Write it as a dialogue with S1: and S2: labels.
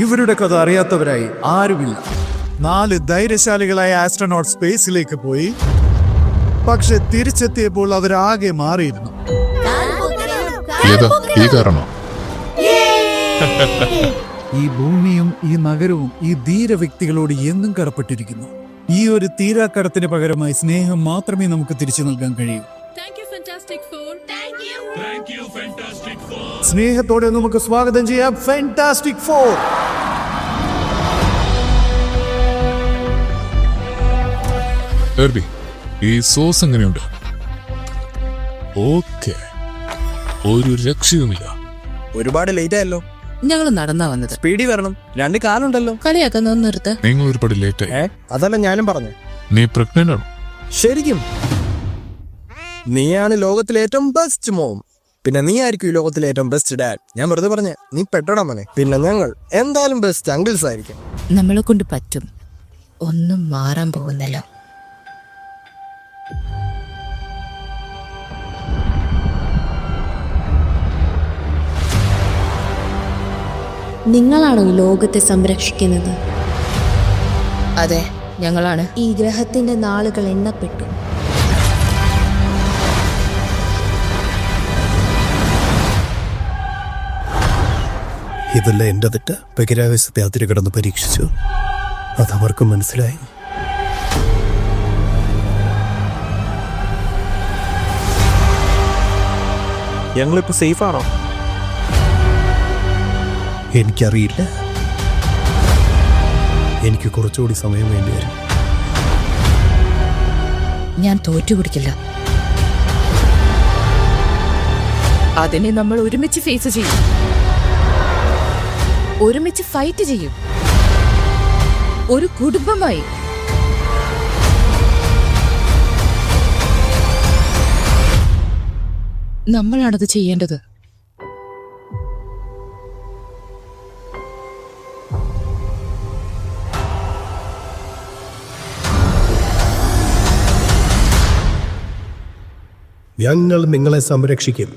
S1: ഇവരുടെ കഥ അറിയാത്തവരായി ആരുമില്ല. 4 ധൈര്യശാലികളായ ആസ്ട്രോനോട്ട് സ്പേസിലേക്ക് പോയി. പക്ഷെ തിരിച്ചെത്തിയപ്പോൾ അവരാകെ മാറിയിരുന്നു. ഈ ഭൂമിയും ഈ നഗരവും ഈ ധീര വ്യക്തികളോട് എന്നും കടപ്പെട്ടിരിക്കുന്നു. ഈ ഒരു തീരാക്കടത്തിന് പകരമായി സ്നേഹം മാത്രമേ നമുക്ക് തിരിച്ചു നൽകാൻ കഴിയൂ. സ്നേഹത്തോടെ നമുക്ക് സ്വാഗതം ചെയ്യാം ഫാന്റാസ്റ്റിക് ഫോർ.
S2: ഈ സോസ് എങ്ങനെയുണ്ട്? ഓക്കെ, ഒരു രക്ഷയുമില്ല.
S3: ഒരുപാട് ലേറ്റ് ആയല്ലോ.
S4: ഞങ്ങൾ നടന്നാ വന്നത്.
S3: സ്പീഡി വരണം, 2 കാലുണ്ടല്ലോ.
S4: കളിയാക്കുന്ന നിർത്ത്.
S2: നിങ്ങൾ ഒരുപാട് ലേറ്റ് ആയി.
S3: അതല്ല ഞാനും പറഞ്ഞു.
S2: നീ പ്രഗ്നന്റ് ആണോ?
S3: ശരിക്കും നീയാണ് ലോകത്തിലെ ഏറ്റവും ബെസ്റ്റ് മോം. പിന്നെ നീ ആയിരിക്കും ഈ ലോകത്തിലെ ഏറ്റവും ബെസ്റ്റ് ഡാഡ്. ഞാൻ വെറുതെ പറഞ്ഞ, നീ പെട്ടടാ മോനെ. പിന്നെ ഞങ്ങൾ എന്തായാലും ബെസ്റ്റ് അങ്കിൾസ് ആയിരിക്കും.
S4: നമ്മളെ കൊണ്ട് പറ്റും. ഒന്നും മാറാൻ പോകുന്നല്ലോ.
S5: നിങ്ങളാണോ ഈ ലോകത്തെ സംരക്ഷിക്കുന്നത്?
S4: അതെ, ഞങ്ങളാണ്.
S5: ഈ ഗ്രഹത്തിന്റെ നാളുകൾ എണ്ണപ്പെട്ടു.
S1: ഇതല്ല എന്റെ തെറ്റ്. ബഹിരാകാശത്തെ അതിര് കടന്ന് പരീക്ഷിച്ചു. അതവർക്ക് മനസ്സിലായി.
S3: ഞങ്ങളിപ്പോ സേഫ് ആണോ?
S1: എനിക്കറിയില്ല. എനിക്ക് കുറച്ചുകൂടി സമയം വേണ്ടി വരും.
S4: ഞാൻ തോറ്റുപിടിക്കില്ല. അതിനെ നമ്മൾ ഒരുമിച്ച് ഫേസ് ചെയ്യും. ഒരുമിച്ച് ഫൈറ്റ് ചെയ്യും. ഒരു കുടുംബമായി. നമ്മളാണത് ചെയ്യേണ്ടത്.
S1: ഞങ്ങൾ നിങ്ങളെ സംരക്ഷിക്കും.